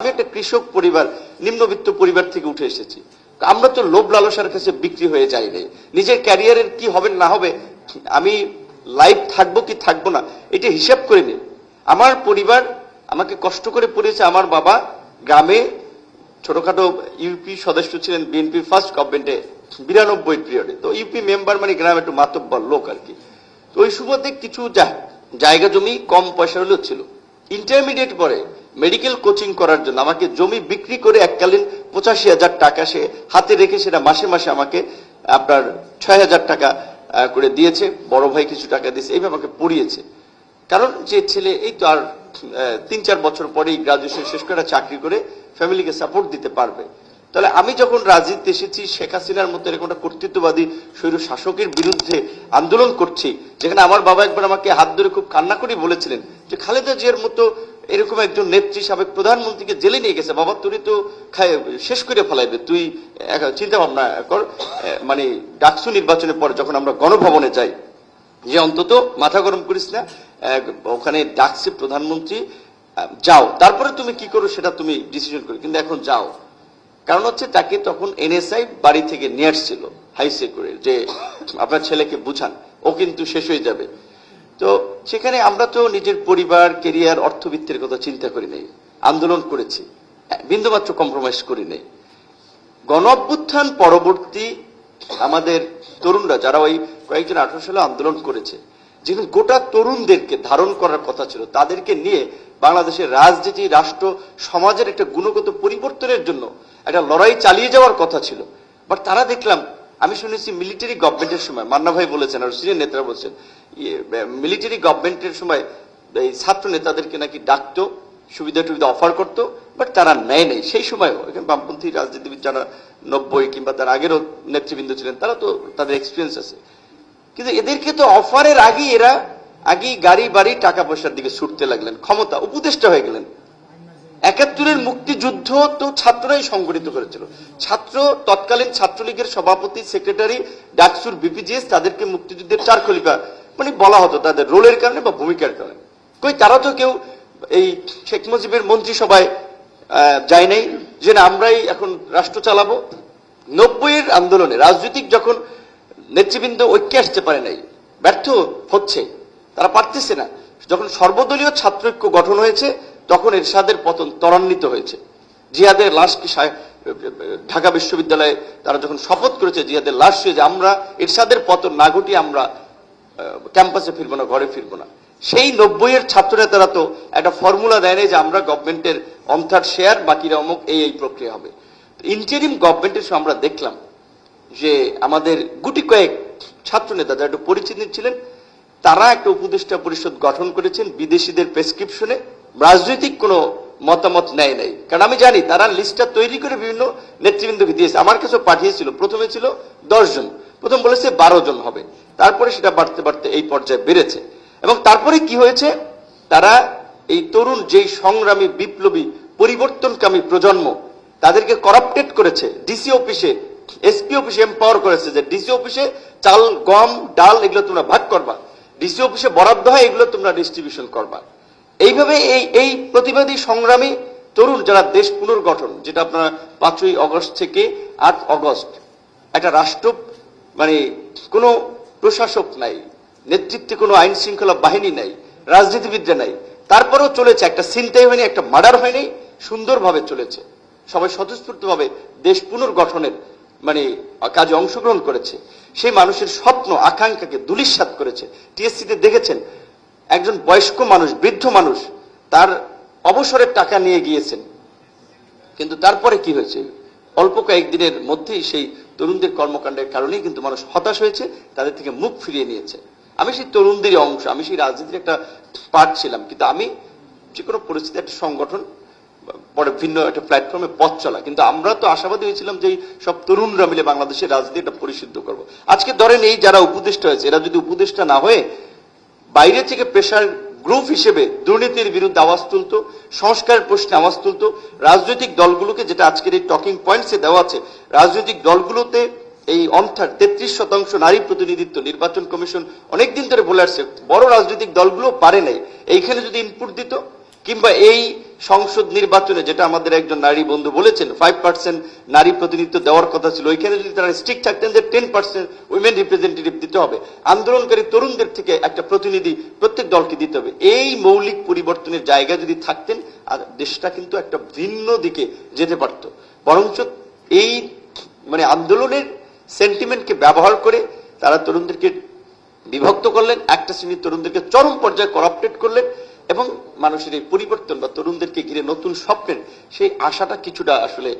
আমি একটা কৃষক পরিবার, নিম্নবিত্ত পরিবার থেকে উঠে এসেছি। আমরা তো লোভ লালসার কাছে বিক্রি হয়ে যাই নাই। নিজের ক্যারিয়ারের কি হবে না হবে, আমি লাইফ থাকবো কি থাকবো না, এটা হিসাব করে নিই। আমার পরিবার আমাকে কষ্ট করে পড়িয়েছে। আমার বাবা গ্রামে ছোটখাটো ইউপি সদস্য ছিলেন বিএনপির ফার্স্ট গভর্নমেন্টে 92 পিরিয়ডে। তো ইউপি মেম্বার মানে গ্রামে একটু মাতব্বর লোক আর কি। তো ওই সুবাদে কিছু জায়গা জমি কম পয়সা হলেও ছিল। ইন্টারমিডিয়েট পরে মেডিকেল কোচিং করার জন্য আমাকে জমি বিক্রি করে এককালীন 85,000 টাকা সে হাতে রেখে সেটা মাসে মাসে আমাকে আপনার 6,000 টাকা করে দিয়েছে। বড় ভাই কিছু টাকা দিয়েছে, এইভাবে আমাকে পড়িয়েছে। কারণ যে ছেলে এই তো আর 3-4 বছর পরেই গ্রাজুয়েশন শেষ করে চাকরি করে ফ্যামিলিকে সাপোর্ট দিতে পারবে। তাহলে আমি যখন রাজনীতিতে এসেছি, শেখ হাসিনার মতো এরকম একটা কর্তৃত্ববাদী স্বৈর শাসকের বিরুদ্ধে আন্দোলন করছি, যেখানে আমার বাবা একবার আমাকে হাত ধরে খুব কান্না করে বলেছিলেন যে খালেদা জিয়ার মতো এরকম একজন নেত্রী সাবেক প্রধানমন্ত্রীকে জেলে নিয়ে গেছে, বাবা তুই তো শেষ করে ফেলাইবে, তুই চিন্তা ভাবনা কর। মানে ডাকসু নির্বাচনের পরে যখন আমরা গণভবনে যাই, যে অন্তত মাথা গরম করিস না, ওখানে ডাকছে প্রধানমন্ত্রী, যাও, তারপরে তুমি কি করো সেটা তুমি ডিসিশন করো, কিন্তু এখন যাও। কারণ হচ্ছে তাকে তখন এনএসআই বাড়ি থেকে নিয়ে আসছিল হাইসে করে, যে আপনার ছেলেকে বুঝান, ও কিন্তু শেষ হয়ে যাবে। তো সেখানে আমরা তো নিজের পরিবার, কেরিয়ার, অর্থবিত্তের কথা চিন্তা করি নাই, আন্দোলন করেছি, বিন্দুমাত্র কম্প্রোমাইজ করি নাই। গণ অভ্যুত্থান পরবর্তী আমাদের তরুণরা যারা ওই কয়েকজন 18 সালে আন্দোলন করেছে, যেখানে গোটা তরুণদেরকে ধারণ করার কথা ছিল, তাদেরকে নিয়ে বাংলাদেশের রাজনীতি, রাষ্ট্র, সমাজের একটা গুণগত পরিবর্তনের জন্য একটা লড়াই চালিয়ে যাওয়ার কথা ছিল। বাট তারা দেখলাম, আমি শুনেছি মিলিটারি গভর্নমেন্টের সময়, মান্না ভাই বলেছেন আর সিনিয়র নেতারা বলছেন, মিলিটারি গভর্নমেন্টের সময় এই ছাত্র নেতাদেরকে নাকি ডাকতো, সুবিধা টুবিধা অফার করতো, বাট তারা নেয় নেই। সেই সময়ও এখানে বামপন্থী রাজনীতিবিদ যারা 90 কিংবা তার আগেরও নেতৃবৃন্দ ছিলেন, তারা তো তাদের এক্সপিরিয়েন্স আছে। কিন্তু এদেরকে তো অফারের আগেই এরা গাড়ি বাড়ি টাকা পয়সার দিকে ছুটতে লাগলেন, ক্ষমতা উপদেষ্টা হয়ে গেলেন। 71-এর মুক্তিযুদ্ধ তো ছাত্ররাই সংগঠিত করেছিল। তৎকালীন ছাত্রলীগের সভাপতি, সেক্রেটারি, ডাকসুর বিপিজিএস, তাদেরকে মুক্তিযুদ্ধের 4 খলিফা মানে বলা হতো তাদের রোলের কারণে বা ভূমিকার কারণে। কই তারা তো কেউ এই শেখ মুজিবের মন্ত্রিসভায় যায় নাই যে না আমরাই এখন রাষ্ট্র চালাবো। 90-এর আন্দোলনে রাজনৈতিক যখন নেতৃবৃন্দ ঐক্যে আসতে পারে নাই, ব্যর্থ হচ্ছে, তারা পারতেছে না, যখন সর্বদলীয় ছাত্র ঐক্য গঠন হয়েছে, তখন এরশাদের পতন ত্বরান্বিত হয়েছে। জিয়াদের লাশকে ঢাকা বিশ্ববিদ্যালয়ে তারা যখন শপথ করেছে, জিয়াদের লাশ হয়ে যে আমরা এরশাদের পতন না ঘটিয়ে আমরা ক্যাম্পাসে ফিরবো না, ঘরে ফিরবো না। সেই 90-এর ছাত্র নেতারা তো একটা ফর্মুলা দেয় নাই যে আমরা গভর্নমেন্টের অন্থার শেয়ার, বাকিরা অমুক, এই প্রক্রিয়া হবে। ইন্টারিম গভর্নমেন্টের সময় আমরা দেখলাম যে আমাদের গুটি কয়েক ছাত্র নেতা যারা একটু পরিচিত ছিলেন, তারা একটা উপদেষ্টা পরিষদ গঠন করেছেন বিদেশিদের প্রেসক্রিপশনে, রাজনৈতিক কোনো মতামত নেয় নাই। কারণ আমি জানি তারা লিস্টটা তৈরি করে বিভিন্ন নেতৃবৃন্দকে দিয়েছে। আমার কাছে পাঠিয়েছিল, প্রথমে ছিল 10 জন, প্রথম বলেছে 12 জন হবে, তারপরে সেটা বাড়তে বাড়তে এই পর্যায়ে বেড়েছে। এবং তারপরে কি হয়েছে, তারা এই তরুণ যেই সংগ্রামী, বিপ্লবী, পরিবর্তনকামী প্রজন্ম, তাদেরকে করাপ্টেড করেছে। ডিসি অফিসে, এসপি অফিসে এম্পাওয়ার করেছে যে ডিসি অফিসে চাল, গম, ডাল এগুলো তোমরা ভাগ করবা, ডিসি অফিসে বরাদ্দ হয় এগুলো তোমরা ডিস্ট্রিবিউশন করবা। এইভাবে এই প্রতিবাদী সংগ্রামী তরুণ যারা দেশ পুনর্গঠন, যেটা আপনারা 5ই আগস্ট থেকে 8 আগস্ট, একটা রাষ্ট্র মানে কোনো প্রশাসক নাই, নেতৃত্বে কোনো আইন শৃঙ্খলা বাহিনী নাই, রাজনীতিবিদরা নাই, তারপরেও চলেছে, একটা ছিনতাই হয়নি, একটা মার্ডার হয়নি, সুন্দরভাবে চলেছে। সবাই স্বতঃস্ফূর্তভাবে দেশ পুনর্গঠনের মানে কাজে অংশগ্রহণ করেছে। সেই মানুষের স্বপ্ন, আকাঙ্ক্ষাকে ধূলিসাৎ করেছে। টিএসসিতে দেখেছেন একজন বয়স্ক মানুষ, বৃদ্ধ মানুষ, তার অবসরের টাকা নিয়ে গিয়েছেন, কিন্তু তারপরে কি হয়েছে, অল্প কয়েকদিনের মধ্যেই সেই তরুণদের কর্মকাণ্ডের কারণেই কিন্তু মানুষ হতাশ হয়েছে, তাদের থেকে মুখ ফিরিয়ে নিয়েছে। আমি সেই তরুণদেরই অংশ, আমি সেই রাজনীতির একটা পার্ট ছিলাম, কিন্তু আমি যে কোনো পরিস্থিতি একটা সংগঠন, পরে ভিন্ন একটা প্ল্যাটফর্মে পথ চলা, কিন্তু আমরা তো আশাবাদী হয়েছিলাম যে সব তরুণরা মিলে বাংলাদেশের রাজনীতি একটা পরিশুদ্ধ করবো। আজকে ধরেন এই যারা উপদেষ্টা হয়েছে, এরা যদি উপদেষ্টা না হয়ে বাইরে থেকে প্রেশার গ্রুপ হিসেবে দুর্নীতির বিরুদ্ধে আওয়াজ তুলতো, সংস্কারের প্রশ্নে আওয়াজ তুলতো, রাজনৈতিক দলগুলোকে, যেটা আজকের এই টকিং পয়েন্টসে দেওয়া আছে, রাজনৈতিক দলগুলোতে এই অন্থার 33% নারী প্রতিনিধিত্ব, নির্বাচন কমিশন অনেকদিন ধরে বলে আসছে, বড় রাজনৈতিক দলগুলো পারে নাই, এইখানে যদি ইনপুট দিত, কিংবা এই সংসদ নির্বাচনে, যেটা আমাদের একজন নারী বন্ধু বলেছেন 5% নারী প্রতিনিধিত্ব দেওয়ার কথা ছিল, ওইখানে যদি তারা স্ট্রিক্ট থাকতেন যে 10% উইমেন রিপ্রেজেন্টেটিভ দিতে হবে, আন্দোলনকারী তরুণদের থেকে একটা প্রতিনিধি প্রত্যেক দলকে দিতে হবে, এই মৌলিক পরিবর্তনের জায়গা যদি থাকতেন, আর দেশটা কিন্তু একটা ভিন্ন দিকে যেতে পারত। বরঞ্চ এই মানে আন্দোলনের সেন্টিমেন্টকে ব্যবহার করে তারা তরুণদেরকে বিভক্ত করলেন, একটা শ্রেণীর তরুণদেরকে চরম পর্যায়ে করাপ্টেড করলেন, এবং মানুষের এই পরিবর্তন বা তরুণদেরকে ঘিরে নতুন স্বপ্নের সেই আশাটা কিছুটা আসলে